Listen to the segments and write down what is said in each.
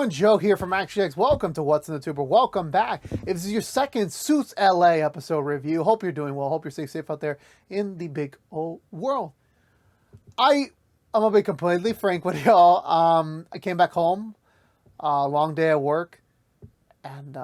everyone, Joe here from ActionX. Welcome to What's in the Tuber. Welcome back. If this is your second Suits LA episode review, hope you're doing well. Hope you're staying safe out there in the big old world. I'm gonna be completely frank with y'all. I came back home, long day at work, and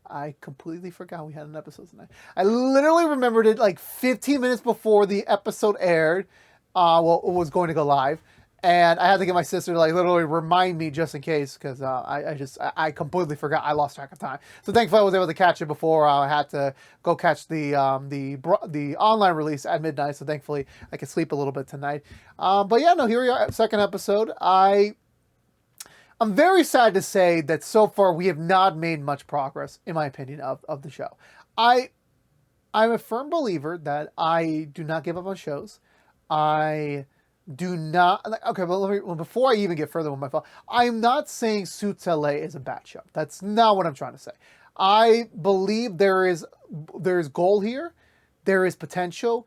I completely forgot we had an episode tonight. I literally remembered it like 15 minutes before the episode aired. It was going to go live. And I had to get my sister to like literally remind me just in case, because I completely forgot. I lost track of time. So thankfully I was able to catch it before I had to go catch the online release at midnight. So thankfully I could sleep a little bit tonight. But yeah, no, here we are, second episode. I'm very sad to say that so far we have not made much progress, in my opinion, of the show. I'm a firm believer that I do not give up on shows. I do not. Okay, but before I even get further with my phone, I'm not saying Suits LA is a bad show. That's not what I'm trying to say. I believe there is goal here. There is potential.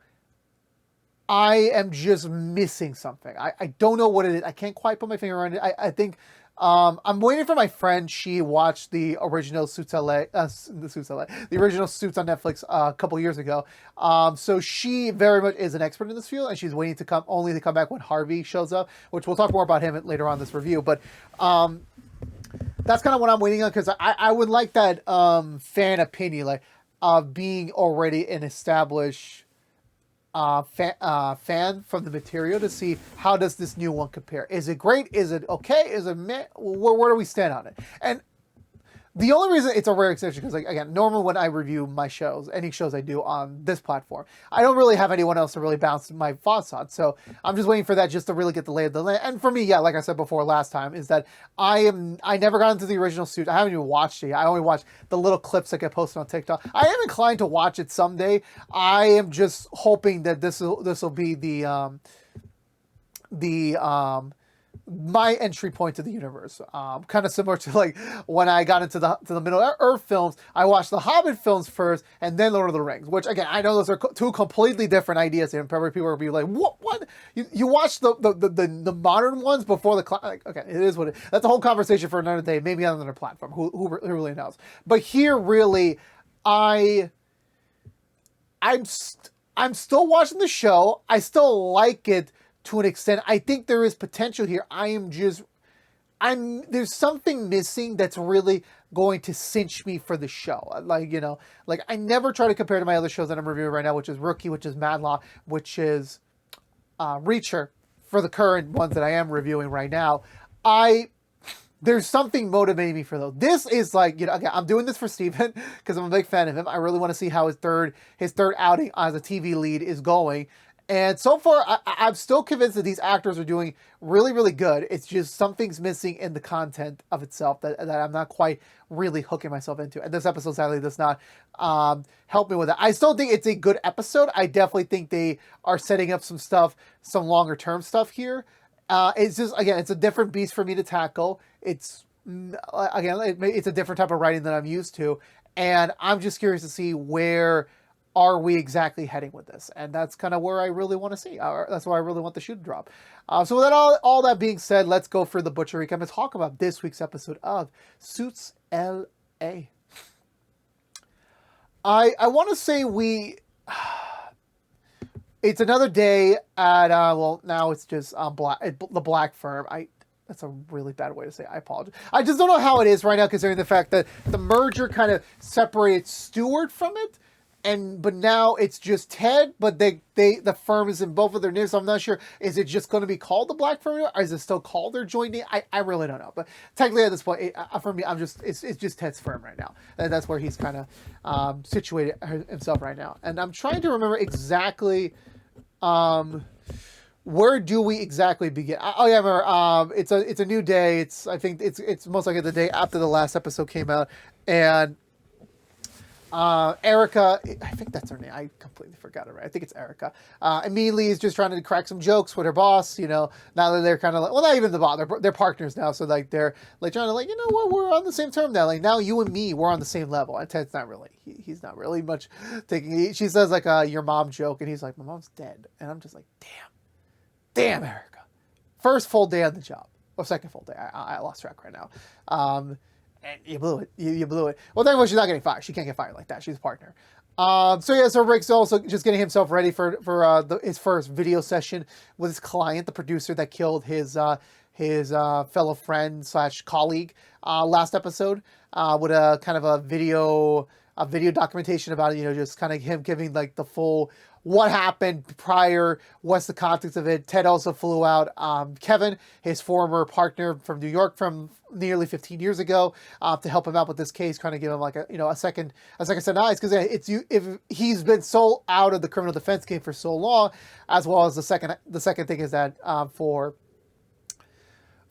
I am just missing something. I don't know what it is. I can't quite put my finger on it. I think I'm waiting for my friend. She watched the original Suits LA, the original Suits on Netflix a couple years ago. So she very much is an expert in this field, and she's waiting to come back when Harvey shows up, which we'll talk more about him later on in this review. But that's kind of what I'm waiting on, because I would like that fan opinion, like being already an established fan from the material, to see how does this new one compare. Is it great? Is it okay? Is it meh? Where do we stand on it? And the only reason it's a rare exception, because, like, again, normally when I review my shows, any shows I do on this platform, I don't really have anyone else to really bounce my thoughts on. So I'm just waiting for that just to really get the lay of the land. And for me, yeah, like I said before last time, is that I never got into the original Suit. I haven't even watched it. I only watched the little clips that get posted on TikTok. I am inclined to watch it someday. I am just hoping that this will be my entry point to the universe. Kind of similar to like when I got into the Middle Earth films. I watched the Hobbit films first, and then Lord of the Rings. Which, again, I know those are two completely different ideas, and probably people will be like, "What? You watched the modern ones before the like, okay, it is what it. That's a whole conversation for another day, maybe on another platform. Who really knows? But here, really, I'm still watching the show. I still like it to an extent. I think there is potential here. There's something missing that's really going to cinch me for the show. Like, you know, like I never try to compare to my other shows that I'm reviewing right now, which is Rookie, which is Madlaw, which is Reacher, for the current ones that I am reviewing right now. There's something motivating me for those. This is like, you know, again, I'm doing this for Steven because I'm a big fan of him. I really want to see how his third outing as a TV lead is going. And so far, I'm still convinced that these actors are doing really, really good. It's just something's missing in the content of itself that I'm not quite really hooking myself into. And this episode, sadly, does not help me with that. I still think it's a good episode. I definitely think they are setting up some stuff, some longer term stuff here. It's just, again, it's a different beast for me to tackle. It's a different type of writing than I'm used to. And I'm just curious to see where are we exactly heading with this? And that's kind of where I really want to see. That's where I really want the shoe to drop. So with that, all that being said, let's go for the butcher recap and talk about this week's episode of Suits LA. I want to say it's another day at, now it's just the Black Firm. That's a really bad way to say it. I apologize. I just don't know how it is right now, considering the fact that the merger kind of separated Stewart from it. But now it's just Ted, but the firm is in both of their names. So I'm not sure. Is it just going to be called the Black Firm, or is it still called their joint name? I really don't know. But technically at this point, for me, it's just Ted's firm right now. That's where he's kind of situated himself right now. And I'm trying to remember exactly where do we exactly begin. Oh yeah, remember, it's a new day. I think it's most likely the day after the last episode came out, and Erica, I think that's her name. I completely forgot it. Right? I think it's Erica. Immediately is just trying to crack some jokes with her boss. You know, now that they're kind of like, well, not even the boss. They're partners now. So like they're like trying to like, you know what, we're on the same term now. Like now you and me, we're on the same level. And Ted's not really. He's not really much taking. She says like your mom joke, and he's like, my mom's dead. And I'm just like, damn, Erica. First full day on the job. or second full day. I lost track right now. And you blew it. You blew it. Well, thankfully she's not getting fired. She can't get fired like that. She's a partner. So Rick's also just getting himself ready for his first video session with his client, the producer that killed his fellow friend / colleague last episode, with a kind of a video documentation about it. Just kind of him giving like the full what happened prior, what's the context of it. Ted also flew out Kevin, his former partner from New York from nearly 15 years ago, to help him out with this case, kind of give him like a second set of eyes, because if he's been so out of the criminal defense game for so long, as well as the second thing is that for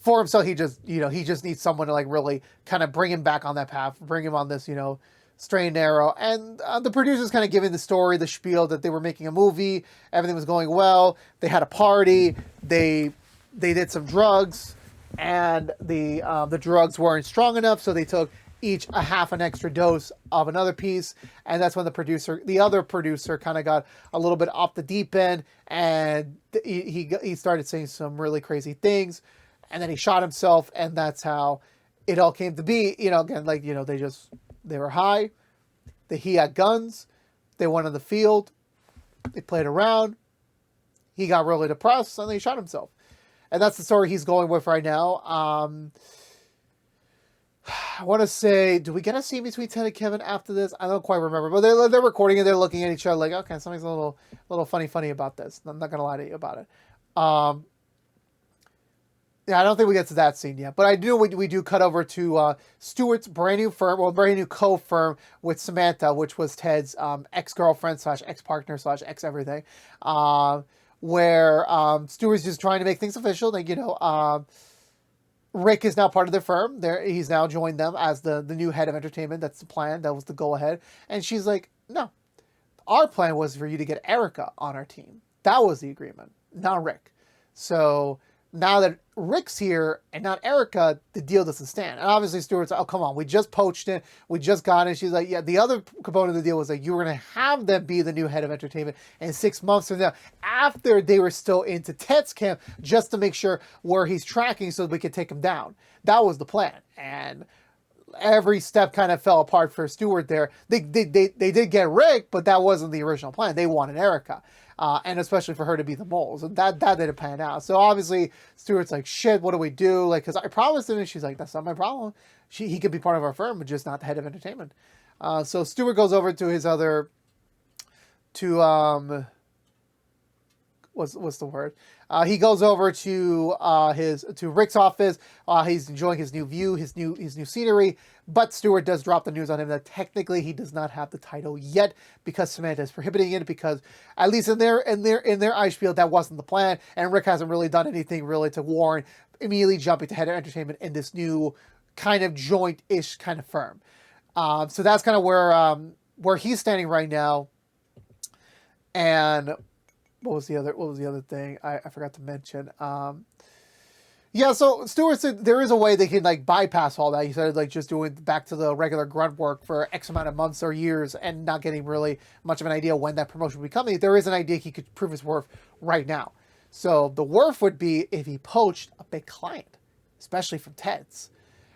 himself, he just needs someone to like really kind of bring him back on that path, bring him on this straight and narrow. And the producers kind of giving the story, the spiel that they were making a movie, everything was going well, they had a party, they did some drugs, and the drugs weren't strong enough, so they took each a half an extra dose of another piece, and that's when the other producer kind of got a little bit off the deep end, and he started saying some really crazy things, and then he shot himself, and that's how it all came to be. Again, like, they were high, he had guns, they went on the field, they played around, he got really depressed, and then he shot himself. And that's the story he's going with right now. I want to say, do we get a scene between Ted and Kevin after this? I don't quite remember, but they're recording and they're looking at each other like, okay, something's a little funny about this. I'm not going to lie to you about it. Yeah, I don't think we get to that scene yet, but I do. We do cut over to Stuart's brand new co-firm with Samantha, which was Ted's ex-girlfriend / ex-partner / ex-everything, where Stuart's just trying to make things official. Like, Rick is now part of their firm. He's now joined them as the new head of entertainment. That's the plan. That was the go-ahead. And she's like, no, our plan was for you to get Erica on our team. That was the agreement, not Rick. So now that Rick's here and not Erica, the deal doesn't stand. And obviously Stuart's like, oh, come on, we just poached it. We just got it. She's like, yeah, the other component of the deal was like, you were going to have them be the new head of entertainment in 6 months from now, after they were still into Ted's camp, just to make sure where he's tracking so that we could take him down. That was the plan. And every step kind of fell apart for Stuart there. They did get Rick, but that wasn't the original plan. They wanted Erica. And especially for her to be the mole. So that didn't pan out. So obviously Stuart's like, shit, what do we do? Like, because I promised him, and she's like, that's not my problem. He could be part of our firm, but just not the head of entertainment. So Stuart goes over to his other, what's the word? He goes over to Rick's office. He's enjoying his new view, his new scenery. But Stuart does drop the news on him that technically he does not have the title yet, because Samantha is prohibiting it, because at least in their ice field, that wasn't the plan. And Rick hasn't really done anything really to warrant immediately jumping to head of entertainment in this new kind of joint-ish kind of firm. So that's kind of where he's standing right now. And what was the other thing I forgot to mention? Yeah, so Stuart said there is a way they can like bypass all that. He said like just doing back to the regular grunt work for X amount of months or years and not getting really much of an idea when that promotion would be coming. There is an idea he could prove his worth right now. So the worth would be if he poached a big client, especially from Ted's.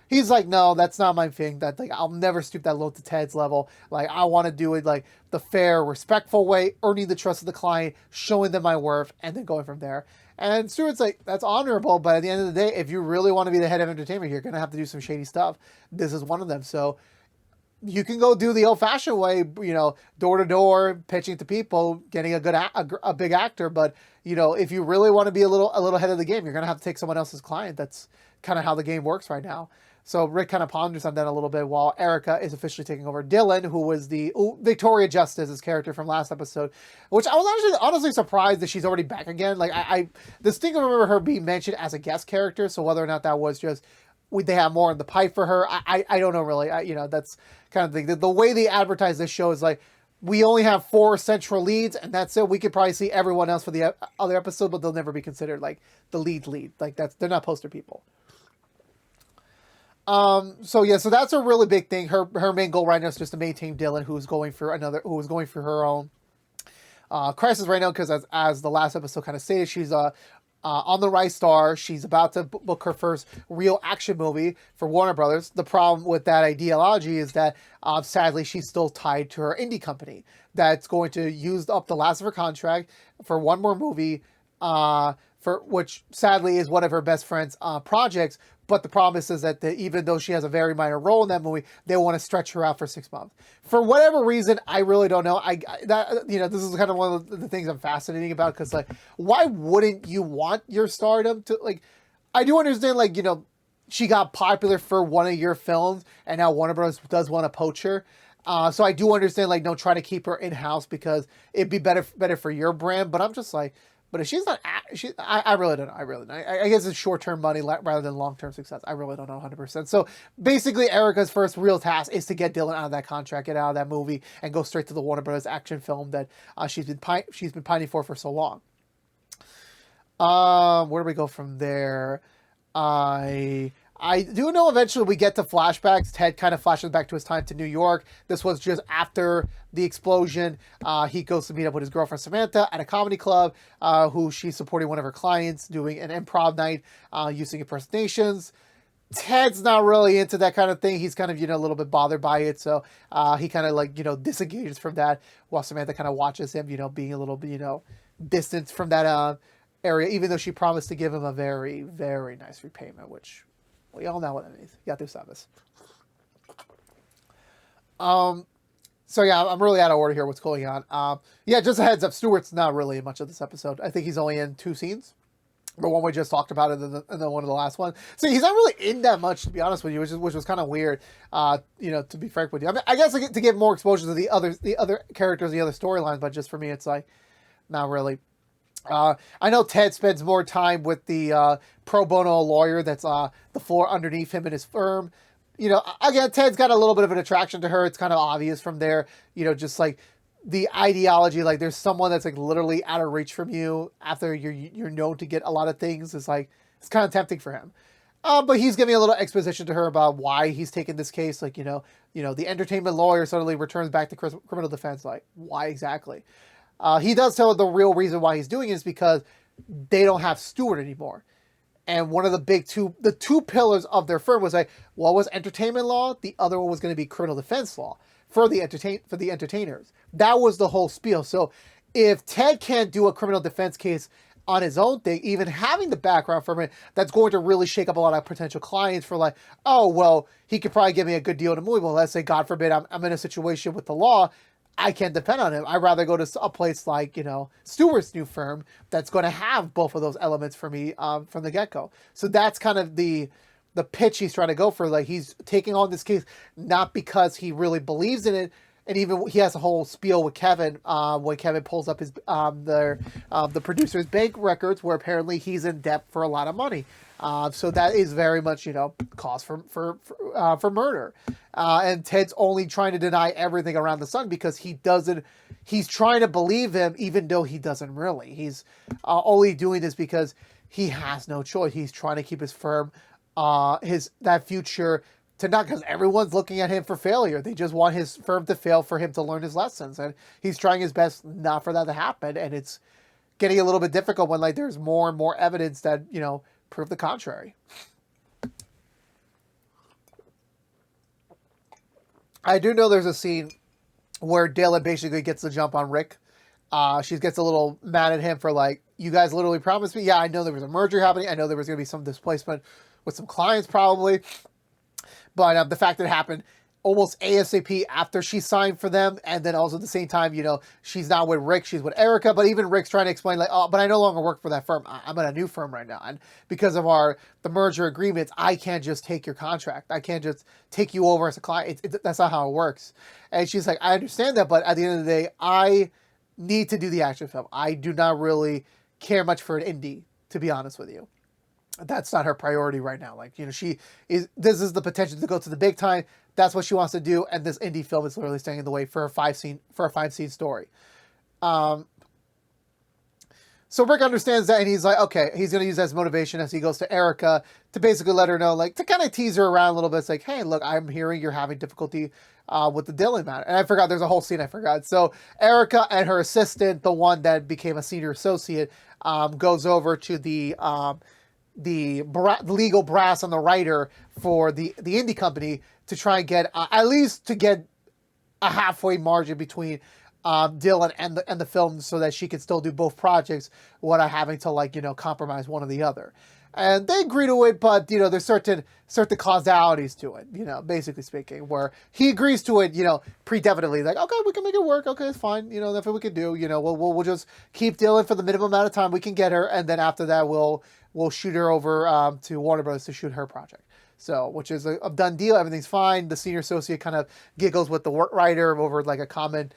He's like, no, that's not my thing. That like I'll never stoop that low to Ted's level. Like I want to do it like the fair, respectful way, earning the trust of the client, showing them my worth, and then going from there. And Stuart's like, that's honorable, but at the end of the day, if you really want to be the head of entertainment, you're going to have to do some shady stuff. This is one of them. So you can go do the old-fashioned way, door to door, pitching to people, getting a big actor. But if you really want to be a little ahead of the game, you're going to have to take someone else's client. That's kind of how the game works right now. So Rick kind of ponders on that a little bit while Erica is officially taking over Dylan, who was the Victoria Justice's character from last episode, which I was actually honestly surprised that she's already back again. Like I distinctly remember her being mentioned as a guest character. So whether or not that was just they have more in the pipe for her, I don't know really. That's kind of the thing. The way they advertise this show is like, we only have 4 central leads, and that's it. We could probably see everyone else for the other episode, but they'll never be considered like the lead. Like they're not poster people. So that's a really big thing. Her main goal right now is just to maintain Dylan, who's going for her own crisis right now, because as the last episode kind of stated, she's on the right star. She's about to book her first real action movie for Warner Brothers. The problem with that ideology is that, sadly, she's still tied to her indie company that's going to use up the last of her contract for one more movie, for which sadly is one of her best friend's projects. But the problem is that even though she has a very minor role in that movie, they want to stretch her out for 6 months. For whatever reason, I really don't know. This is kind of one of the things I'm fascinating about, because like, why wouldn't you want your stardom to, like, I do understand, like, she got popular for one of your films, and now Warner Bros. Does want to poach her. So I do understand, like, no, try to keep her in-house because it'd be better for your brand. But I'm just like, but if she's not, I really don't know. I really don't. I guess it's short-term money rather than long-term success. I really don't know 100%. So basically, Erica's first real task is to get Dylan out of that contract, get out of that movie, and go straight to the Warner Bros. Action film that she's been pining for so long. Where do we go from there? I do know eventually we get to flashbacks. Ted kind of flashes back to his time to New York. This was just after the explosion. He goes to meet up with his girlfriend Samantha at a comedy club, who she's supporting one of her clients doing an improv night using impersonations. Ted's not really into that kind of thing. He's kind of, a little bit bothered by it. So he kind of like, disengages from that, while Samantha kind of watches him, being a little bit, distant from that area, even though she promised to give him a very, very nice repayment, which we all know what it means. Ya tú sabes. So yeah, I'm really out of order here. What's going on? Yeah, just a heads up. Stewart's not really in much of this episode. I think he's only in 2 scenes. The one we just talked about, and then one of the last one. So he's not really in that much, to be honest with you, which was kind of weird. To be frank with you, I mean, I guess to get more exposure to the other characters, the other storylines, but just for me, it's like not really. I know Ted spends more time with the pro bono lawyer that's the floor underneath him in his firm. Again, Ted's got a little bit of an attraction to her. It's kind of obvious from there. Just like the ideology, like there's someone that's like literally out of reach from you after you're known to get a lot of things. It's like, it's kind of tempting for him. But he's giving a little exposition to her about why he's taking this case. Like, the entertainment lawyer suddenly returns back to criminal defense. Like, why exactly? He does tell her the real reason why he's doing it is because they don't have Stewart anymore. And one of the two pillars of their firm was like, one was entertainment law, the other one was going to be criminal defense law for the entertainers. That was the whole spiel. So if Ted can't do a criminal defense case on his own thing, even having the background from it, that's going to really shake up a lot of potential clients for like, oh, well, he could probably give me a good deal in a movie. Well, let's say, God forbid, I'm in a situation with the law. I can't depend on him. I'd rather go to a place like, Stewart's new firm that's going to have both of those elements for me from the get-go. So that's kind of the pitch he's trying to go for. Like, he's taking on this case not because he really believes in it. And even he has a whole spiel with Kevin when Kevin pulls up his the producer's bank records, where apparently he's in debt for a lot of money. So that is very much, cause for murder. And Ted's only trying to deny everything around the sun because he's trying to believe him even though he doesn't really. He's only doing this because he has no choice. He's trying to keep his firm, that future to not, because everyone's looking at him for failure. They just want his firm to fail for him to learn his lessons. And he's trying his best not for that to happen. And it's getting a little bit difficult when like there's more and more evidence that, prove the contrary. I do know there's a scene where Dylan basically gets the jump on Rick. She gets a little mad at him for like, you guys literally promised me. Yeah, I know there was a merger happening. I know there was going to be some displacement with some clients probably. But the fact that it happened almost ASAP after she signed for them, and then also at the same time, she's not with Rick, she's with Erica, but even Rick's trying to explain like, oh, but I no longer work for that firm. I'm at a new firm right now. And because of the merger agreements, I can't just take your contract. I can't just take you over as a client. That's not how it works. And she's like, I understand that, but at the end of the day, I need to do the action film. I do not really care much for an indie, to be honest with you. That's not her priority right now. Like, this is the potential to go to the big time. That's what she wants to do. And this indie film is literally standing in the way for a 5-scene story. So Rick understands that, and he's like, okay, he's going to use that as motivation as he goes to Erica to basically let her know, like, to kind of tease her around a little bit. It's like, hey, look, I'm hearing you're having difficulty with the Dylan matter. And I forgot, there's a whole scene I forgot. So Erica and her assistant, the one that became a senior associate, goes over to the legal brass and the writer for the indie company to try and get, at least to get a halfway margin between Dylan and the film, so that she could still do both projects without having to, like, you know, compromise one or the other. And they agree to it, but, you know, there's certain causalities to it, you know, basically speaking, where he agrees to it, you know, pre-definitely, like, okay, we can make it work, okay, it's fine, you know, that's what we can do, you know, we'll just keep Dylan for the minimum amount of time we can get her, and then after that we'll shoot her over to Warner Bros. To shoot her project. So, which is a done deal, everything's fine. The senior associate kind of giggles with the writer over, like, a comment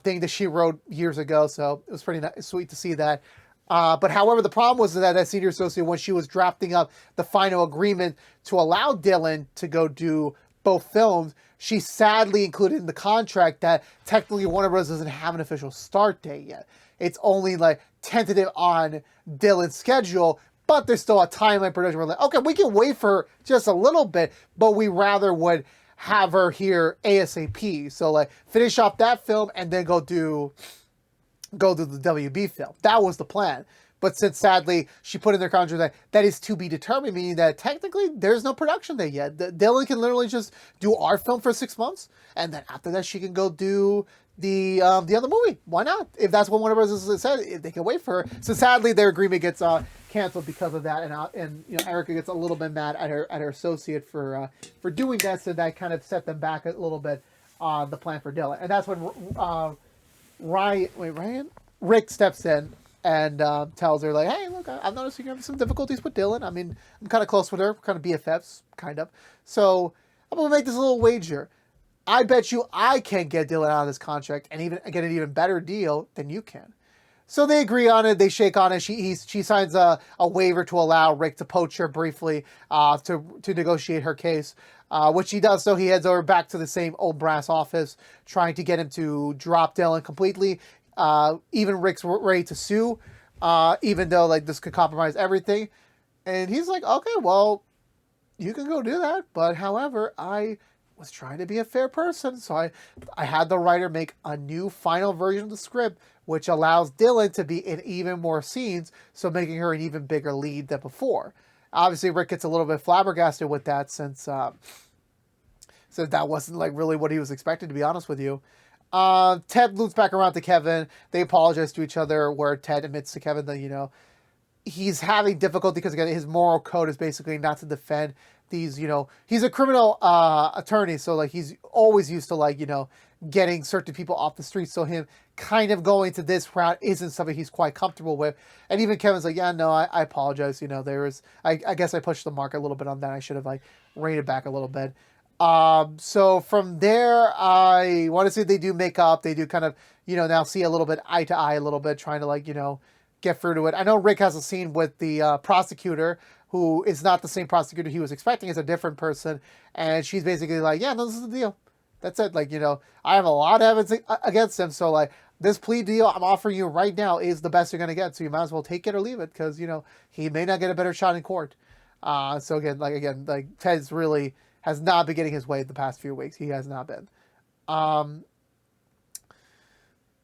thing that she wrote years ago, so it was pretty sweet to see that. But however, the problem was that senior associate, when she was drafting up the final agreement to allow Dylan to go do both films, she sadly included in the contract that technically Warner Bros. Doesn't have an official start date yet. It's only, like, tentative on Dylan's schedule, but there's still a timeline production. We're like, okay, we can wait for just a little bit, but we rather would have her here ASAP. So, like, finish off that film and then go do the WB film. That was the plan. But since sadly she put in their contract that is to be determined, meaning that technically there's no production there yet. Dylan can literally just do our film for 6 months, and then after that she can go do the other movie. Why not? If that's what one of us said, if they can wait for her. So sadly their agreement gets canceled because of that, and you know, Erica gets a little bit mad at her associate for doing that, so that kind of set them back a little bit on the plan for Dylan. And that's when Rick steps in and tells her, like, hey, look, I've noticed you're having some difficulties with Dylan. I mean, I'm kind of close with her, kind of BFFs, kind of. So I'm going to make this little wager. I bet you I can get Dylan out of this contract and even get an even better deal than you can. So they agree on it. They shake on it. She signs a waiver to allow Rick to poach her briefly to negotiate her case, which he does. So he heads over back to the same old brass office, trying to get him to drop Dylan completely. Even Rick's ready to sue, even though, like, this could compromise everything. And he's like, okay, well, you can go do that. But however, I was trying to be a fair person, so I had the writer make a new final version of the script, which allows Dylan to be in even more scenes, so making her an even bigger lead than before. Obviously, Rick gets a little bit flabbergasted with that, since that wasn't, like, really what he was expecting, to be honest with you. Ted loops back around to Kevin. They apologize to each other, where Ted admits to Kevin that, you know, he's having difficulty because, again, his moral code is basically not to defend these, you know, he's a criminal attorney, so, like, he's always used to, like, you know, getting certain people off the street, so him kind of going to this route isn't something he's quite comfortable with. And even Kevin's like, yeah, no, I apologize, you know, I guess I pushed the mark a little bit on that. I should have, like, reined it back a little bit. So from there, I want to say they do make up. They do kind of, you know, now see a little bit eye to eye a little bit, trying to, like, you know, get through to it. I know Rick has a scene with the prosecutor, who is not the same prosecutor he was expecting. It's a different person. And she's basically like, yeah, no, this is the deal. That's it. Like, you know, I have a lot of evidence against him. So, like, this plea deal I'm offering you right now is the best you're going to get. So you might as well take it or leave it, because, you know, he may not get a better shot in court. So again, Ted's really has not been getting his way the past few weeks. He has not been.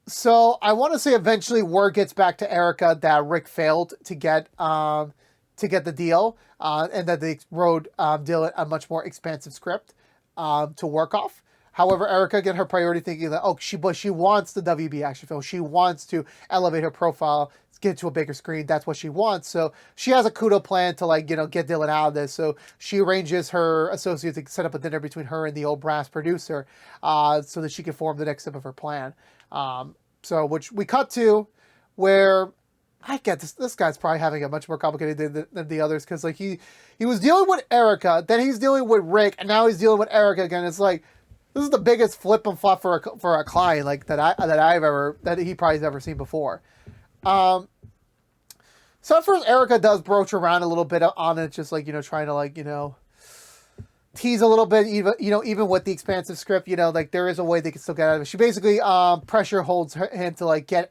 So I want to say eventually word gets back to Erica that Rick failed to get the deal, and that they wrote Dylan a much more expansive script to work off. However, Erica, again, her priority thinking that, she wants the WB action film. She wants to elevate her profile, get to a bigger screen. That's what she wants. So she has a kudo plan to, like, you know, get Dylan out of this. So she arranges her associate to set up a dinner between her and the old brass producer, so that she can form the next step of her plan. So which we cut to, where I get this guy's probably having a much more complicated day than the others, because, like, he was dealing with Erica, then he's dealing with Rick, and now he's dealing with Erica again. It's like, this is the biggest flip and flop for a client, like, that he probably has ever seen before. So at first Erica does broach around a little bit on it, just, like, you know, trying to, like, you know, tease a little bit, even with the expansive script, you know, like, there is a way they can still get out of it. She basically pressure holds him to, like, get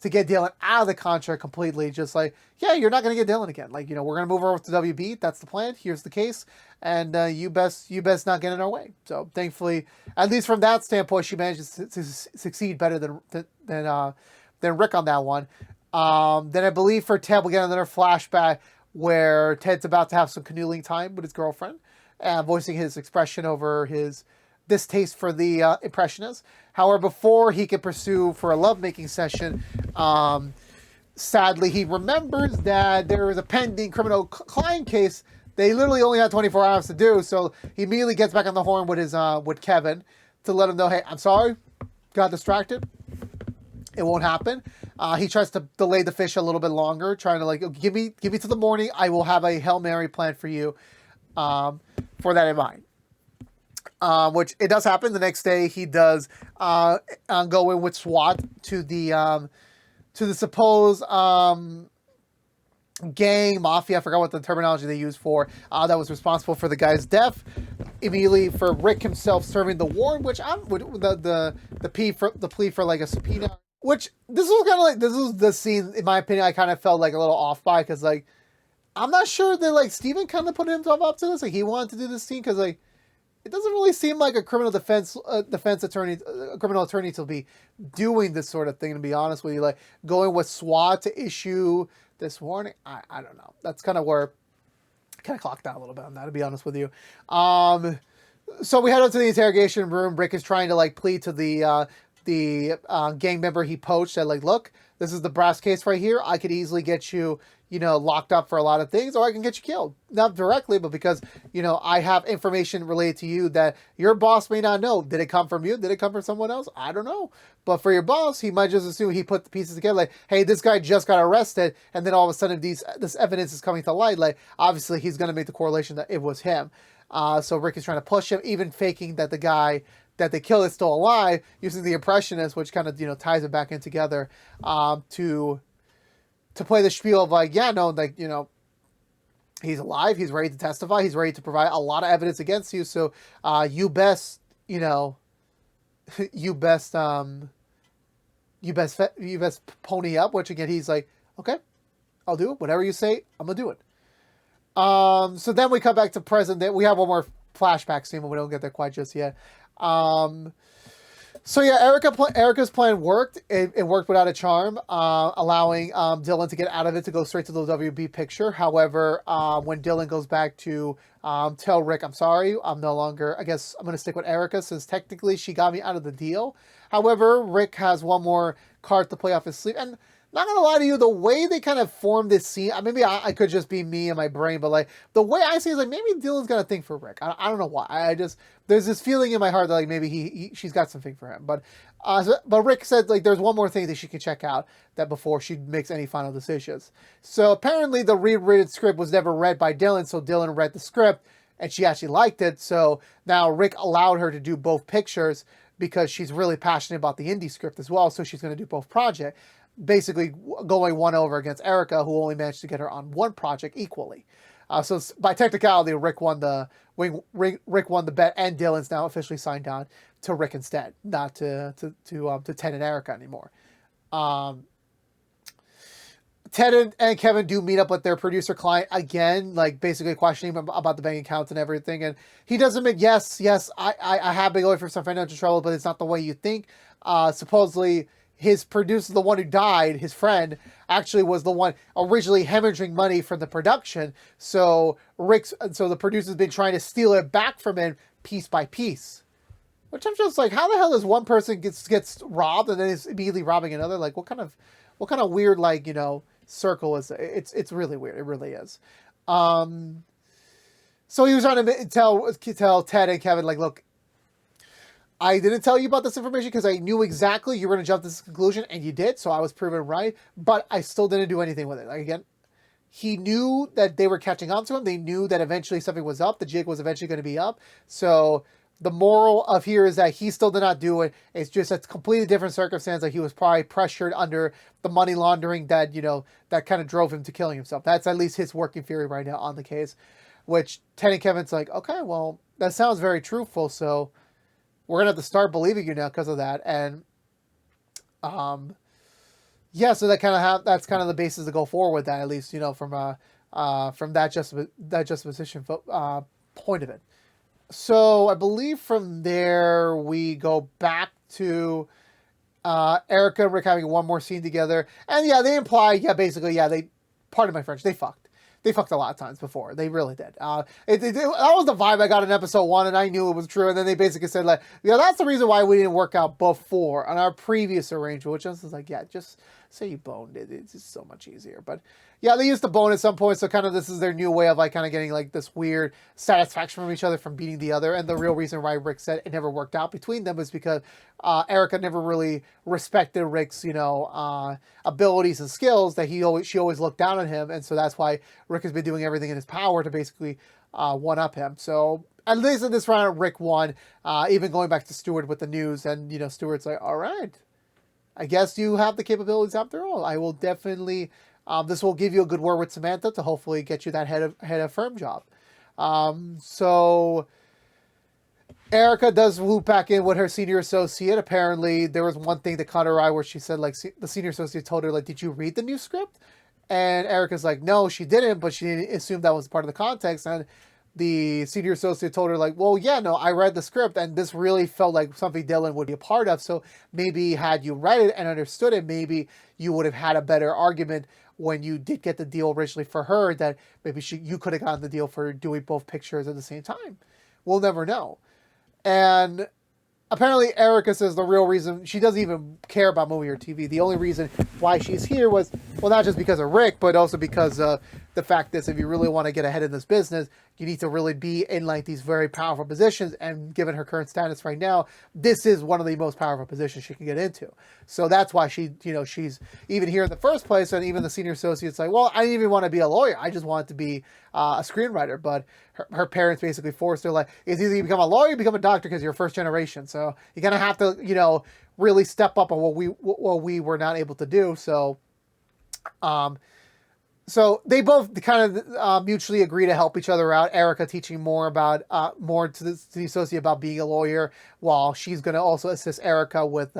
to get Dylan out of the contract completely. Just like, yeah, you're not going to get Dylan again. Like, we're going to move over to WB. That's the plan. Here's the case. And you best not get in our way. So thankfully, at least from that standpoint, she manages to succeed better than Rick on that one. Then I believe for Ted, we'll get another flashback where Ted's about to have some canoodling time with his girlfriend, voicing his expression over his distaste for the Impressionists. However, before he can pursue for a lovemaking session, sadly, he remembers that there is a pending criminal client case. They literally only had 24 hours to do, so he immediately gets back on the horn with his with Kevin to let him know, hey, I'm sorry, got distracted. It won't happen. He tries to delay the fish a little bit longer, trying to like, give me to the morning. I will have a Hail Mary plan for you, for that in mind. Which it does happen. The next day, he does go in with SWAT to the supposed gang mafia. I forgot what the terminology they used for that was responsible for the guy's death. Immediately for Rick himself serving the warrant, which the plea for like a subpoena. Which this was the scene, in my opinion, I kind of felt like a little off by, because like I'm not sure that like Steven kind of put himself up to this. Like he wanted to do this scene because like it doesn't really seem like a criminal defense attorney, a criminal attorney to be doing this sort of thing. To be honest with you, like going with SWAT to issue this warning, I don't know. That's kind of where I kind of clocked out a little bit on that, to be honest with you. So we head up to the interrogation room. Rick is trying to like plead to the gang member he poached, that like, look, this is the brass case right here. I could easily get you, locked up for a lot of things, or I can get you killed. Not directly, but because, I have information related to you that your boss may not know. Did it come from you? Did it come from someone else? I don't know. But for your boss, he might just assume he put the pieces together, like, hey, this guy just got arrested, and then all of a sudden this evidence is coming to light. Like, obviously, he's going to make the correlation that it was him. So Rick is trying to push him, even faking that the guy that they killed is still alive, using the Impressionists, which kind of, ties it back in together, to play the spiel of like, yeah, no, like, he's alive, he's ready to testify, he's ready to provide a lot of evidence against you, so you best pony up, which again, he's like, okay, I'll do it, whatever you say, I'm gonna do it. So then we come back to present day. We have one more flashback scene, but we don't get there quite just yet. So yeah, Erica's plan worked. It worked without a charm, allowing Dylan to get out of it, to go straight to the WB picture. However, when Dylan goes back to tell Rick, I'm sorry, I'm no longer, I guess I'm going to stick with Erica, since technically she got me out of the deal. However, Rick has one more card to play off his sleeve. And not gonna lie to you, the way they kind of formed this scene, maybe I could just be me and my brain, but like the way I see it is like, maybe Dylan's got a thing for Rick. I don't know why. There's this feeling in my heart that like maybe she's got something for him. But Rick said like there's one more thing that she can check out that before she makes any final decisions. So apparently the rewritten script was never read by Dylan, so Dylan read the script and she actually liked it. So now Rick allowed her to do both pictures because she's really passionate about the indie script as well. So she's going to do both projects, basically going one over against Erica, who only managed to get her on one project equally. So by technicality, Rick won the bet, and Dylan's now officially signed on to Rick instead, not to Ted and Erica anymore. Ted and Kevin do meet up with their producer client again, like basically questioning him about the bank accounts and everything. And he does admit, yes, I have been going through some financial trouble, but it's not the way you think. Supposedly, his producer, the one who died, his friend, actually was the one originally hemorrhaging money from the production. So the producer's been trying to steal it back from him piece by piece. Which I'm just like, how the hell does one person gets robbed and then is immediately robbing another? Like, what kind of weird, like, circle is it? It's really weird. It really is. So he was trying to tell Ted and Kevin, like, look, I didn't tell you about this information because I knew exactly you were going to jump to this conclusion, and you did, so I was proven right, but I still didn't do anything with it. Like, again, he knew that they were catching on to him. They knew that eventually something was up. The jig was eventually going to be up. So the moral of here is that he still did not do it. It's just a completely different circumstance. Like, he was probably pressured under the money laundering that, that kind of drove him to killing himself. That's at least his working theory right now on the case, which Ted and Kevin's like, okay, well, that sounds very truthful, so we're going to have to start believing you now because of that. And Yeah, so that kind of that's kind of the basis to go forward with that, at least, from that justification point of it. So I believe from there we go back to Erica and Rick having one more scene together, and yeah, they imply, yeah, basically, yeah, pardon my French, they fucked. They fucked a lot of times before. They really did. That was the vibe I got in episode 1, and I knew it was true. And then they basically said, like, yeah, that's the reason why we didn't work out before on our previous arrangement, which I was like, yeah, just say you boned it. It's just so much easier. But yeah, they used to bone at some point, so kind of this is their new way of like kind of getting like this weird satisfaction from each other from beating the other. And the real reason why Rick said it never worked out between them is because Erica never really respected Rick's, abilities and skills. That she always looked down on him, and so that's why Rick has been doing everything in his power to basically one up him. So at least in this round, Rick won. Even going back to Stewart with the news, and Stewart's like, all right, I guess you have the capabilities after all. I will definitely. This will give you a good word with Samantha to hopefully get you that head of firm job. So Erica does loop back in with her senior associate. Apparently, there was one thing that caught her eye where she said, like, the senior associate told her, like, did you read the new script? And Erica's like, no, she didn't, but she didn't assume that was part of the context. And the senior associate told her, like, well, yeah, no, I read the script, and this really felt like something Dylan would be a part of. So maybe had you read it and understood it, maybe you would have had a better argument when you did get the deal originally for her, that maybe you could have gotten the deal for doing both pictures at the same time. We'll never know. And apparently Erica says the real reason she doesn't even care about movie or TV. The only reason why she's here was, well, not just because of Rick, but also because of the fact that if you really want to get ahead in this business, you need to really be in like these very powerful positions. And given her current status right now, this is one of the most powerful positions she can get into. So that's why she's even here in the first place. And even the senior associate's like, well, I didn't even want to be a lawyer. I just wanted to be a screenwriter. But her parents basically forced her, like, it's either you become a lawyer or you become a doctor because you're first generation. So you're going to have to, really step up on what we were not able to do. So, so they both kind of mutually agree to help each other out. Erica teaching more to the associate about being a lawyer, while she's going to also assist Erica with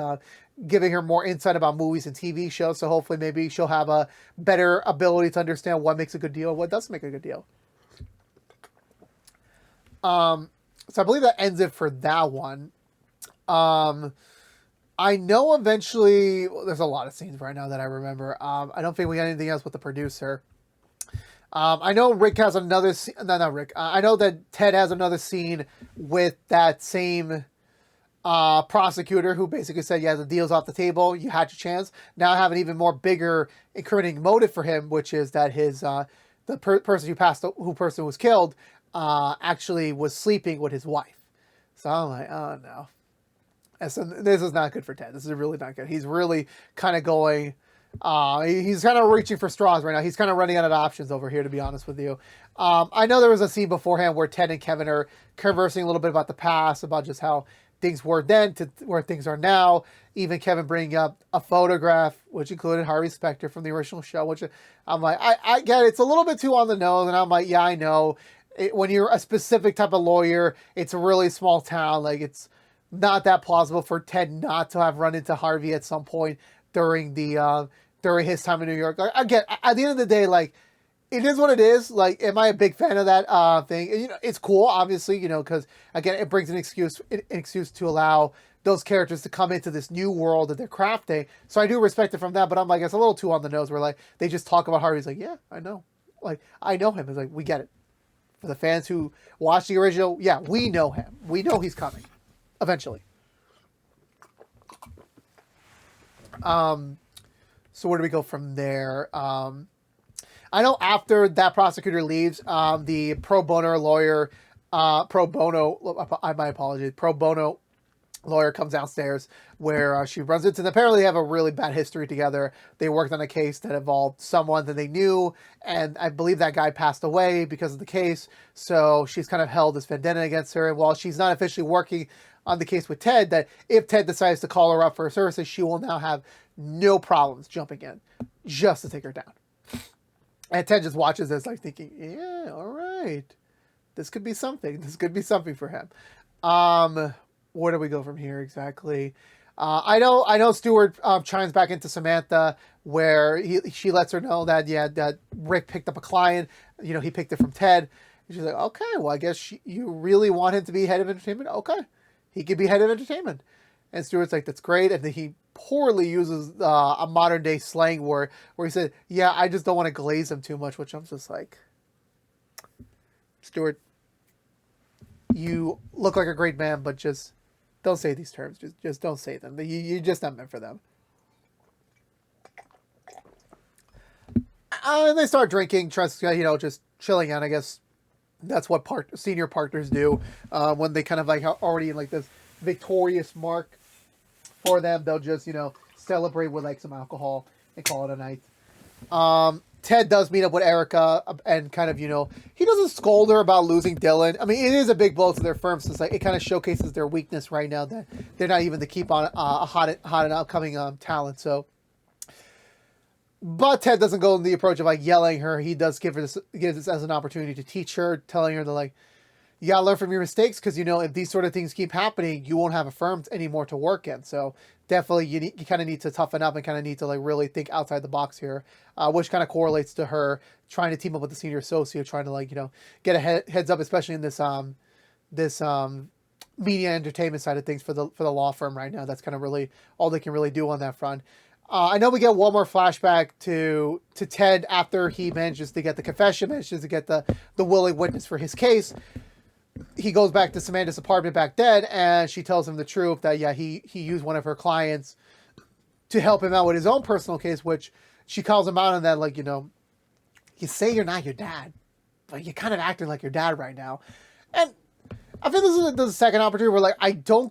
giving her more insight about movies and TV shows. So hopefully maybe she'll have a better ability to understand what makes a good deal and what doesn't make a good deal. So I believe that ends it for that one. I know eventually, there's a lot of scenes right now that I remember. I don't think we got anything else with the producer. I know Rick has another scene. No, not Rick. I know that Ted has another scene with that same prosecutor who basically said, yeah, the deal's off the table. You had your chance. Now I have an even more bigger incriminating motive for him, which is that his person who was killed actually was sleeping with his wife. So I'm like, oh no. And so this is not good for Ted. This is really not good. He's really kind of going, he's kind of reaching for straws right now. He's kind of running out of options over here, to be honest with you. I know there was a scene beforehand where Ted and Kevin are conversing a little bit about the past, about just how things were then to where things are now. Even Kevin bringing up a photograph, which included Harvey Specter from the original show, which I'm like, I get it. It's a little bit too on the nose. And I'm like, yeah, I know. When you're a specific type of lawyer, it's a really small town. Like, it's not that plausible for Ted not to have run into Harvey at some point during his time in New York. Like, again, at the end of the day, like, it is what it is. Like, am I a big fan of that thing? It's cool, obviously, because again, it brings an excuse to allow those characters to come into this new world that they're crafting. So I do respect it from that, but I'm like, it's a little too on the nose where like they just talk about Harvey's like, yeah, I know. Like, I know him. It's like, we get it. For the fans who watch the original, yeah, we know him. We know he's coming. Eventually. So where do we go from there? I know after that prosecutor leaves, the pro bono lawyer, my apologies, pro bono lawyer comes downstairs where she runs into them. Apparently they have a really bad history together. They worked on a case that involved someone that they knew, and I believe that guy passed away because of the case. So she's kind of held this vendetta against her. And while she's not officially working on the case with Ted, that if Ted decides to call her up for her services, she will now have no problems jumping in just to take her down. And Ted just watches this like thinking, yeah, all right, this could be something. This could be something for him. Where do we go from here exactly? I know. Stewart chimes back into Samantha where she lets her know that that Rick picked up a client. He picked it from Ted. And she's like, okay, well, I guess you really want him to be head of entertainment. Okay, he could be head of entertainment. And Stewart's like, that's great. And then he poorly uses a modern day slang word where he said, yeah, I just don't want to glaze him too much, which I'm just like, Stewart, you look like a great man, but just don't say these terms. Just don't say them. You're just not meant for them. And they start drinking, just chilling out. I guess that's what senior partners do when they kind of like already in like this victorious mark for them. They'll just celebrate with like some alcohol and call it a night. Ted does meet up with Erica and kind of he doesn't scold her about losing Dylan. I mean, it is a big blow to their firm since like it kind of showcases their weakness right now that they're not even to keep on a hot and upcoming talent. So. But Ted doesn't go in the approach of like yelling her. He does give this as an opportunity to teach her, telling her that like, you gotta learn from your mistakes because if these sort of things keep happening, you won't have a firm anymore to work in. So definitely you kind of need to toughen up and kind of need to like really think outside the box here, which kind of correlates to her trying to team up with the senior associate, trying to like get a heads up, especially in this media entertainment side of things for the law firm right now. That's kind of really all they can really do on that front. I know we get one more flashback to Ted after he manages to get the confession, manages to get the willing witness for his case. He goes back to Samantha's apartment back then, and she tells him the truth that, he used one of her clients to help him out with his own personal case, which she calls him out on that, like, you say you're not your dad, but you're kind of acting like your dad right now. And I think this is the second opportunity where like I don't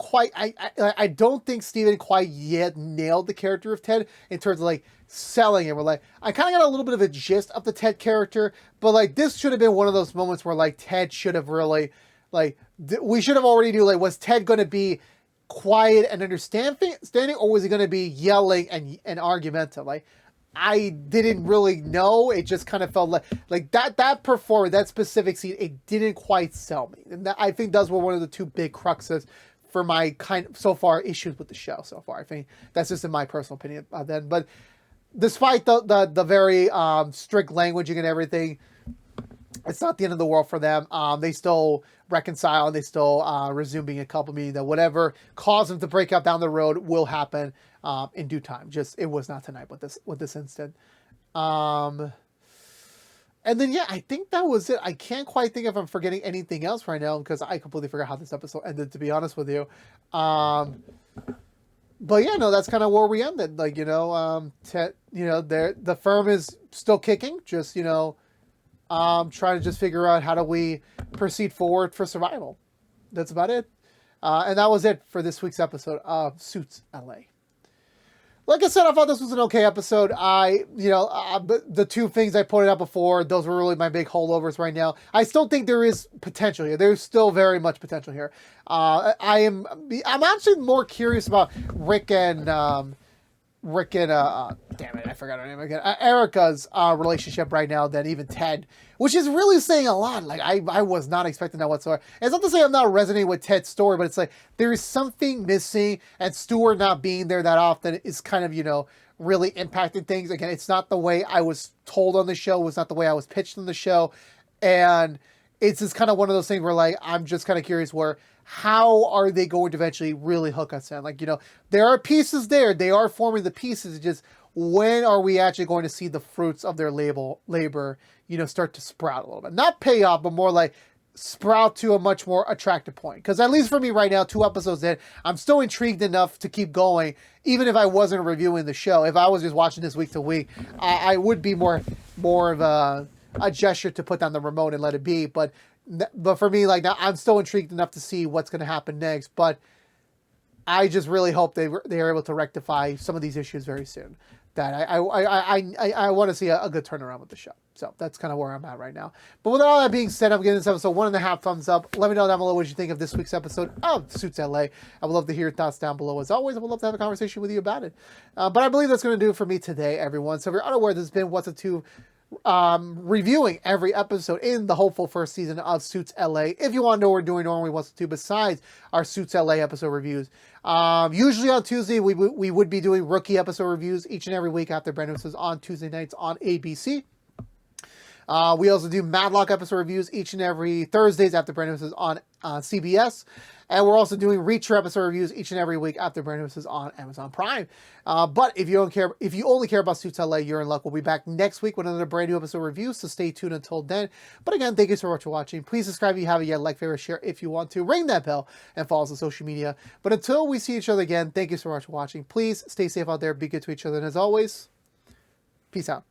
think Steven quite yet nailed the character of Ted in terms of like selling it. We're like, I kind of got a little bit of a gist of the Ted character, but like this should have been one of those moments where like Ted should have really like we should have already knew like was Ted going to be quiet and understanding, or was he going to be yelling and argumentative? Like I didn't really know. It just kind of felt like that performance, that specific scene, it didn't quite sell me. And I think those were one of the two big cruxes for my so far issues with the show so far. I think that's just in my personal opinion then. But despite the very strict languaging and everything, it's not the end of the world for them. They still reconcile and they still resume being a couple, meaning that whatever caused them to break up down the road will happen in due time. Just it was not tonight with this instant. And then I think that was it. I can't quite think if I'm forgetting anything else right now because I completely forgot how this episode ended, to be honest with you. But that's kind of where we ended. Like the firm is still kicking. Just trying to just figure out how do we proceed forward for survival. That's about it. And that was it for this week's episode of Suits LA. Like I said, I thought this was an okay episode. The two things I pointed out before, those were really my big holdovers right now. I still think there is potential here. There's still very much potential here. I'm actually more curious about Rick and damn it, I forgot her name again. Erica's relationship right now than even Ted, which is really saying a lot. Like I was not expecting that whatsoever. It's not to say I'm not resonating with Ted's story, but it's like there is something missing, and Stewart not being there that often is kind of really impacting things. Again, it's not the way I was told on the show. It's not the way I was pitched on the show, and it's just kind of one of those things where like I'm just kind of curious how are they going to eventually really hook us in? Like, there are pieces there. They are forming the pieces. It's just when are we actually going to see the fruits of their labor, start to sprout a little bit? Not pay off, but more like sprout to a much more attractive point. Because at least for me right now, 2 episodes in, I'm still intrigued enough to keep going, even if I wasn't reviewing the show. If I was just watching this week to week, I would be more of a gesture to put down the remote and let it be. But for me, like now, I'm still intrigued enough to see what's going to happen next. But I just really hope they are able to rectify some of these issues very soon. That I want to see a good turnaround with the show. So that's kind of where I'm at right now. But with all that being said, I'm giving this episode 1.5 thumbs up. Let me know down below what you think of this week's episode of Suits LA. I would love to hear your thoughts down below. As always, I would love to have a conversation with you about it. But I believe that's going to do it for me today, everyone. So if you're unaware, this has been What's a Two reviewing every episode in the hopeful first season of Suits LA. If you want to know what we're doing normally once to besides our Suits LA episode reviews, usually on Tuesday we would be doing rookie episode reviews each and every week after brand new episodes on Tuesday nights on ABC. We also do Madlock episode reviews each and every Thursdays after brand new episodes on CBS. And we're also doing Reacher episode reviews each and every week after brand new episodes on Amazon Prime. But if you only care about Suits LA, you're in luck. We'll be back next week with another brand new episode review, so stay tuned until then. But again, thank you so much for watching. Please subscribe if you haven't yet, like, favorite, share if you want to. Ring that bell and follow us on social media. But until we see each other again, thank you so much for watching. Please stay safe out there, be good to each other, and as always, peace out.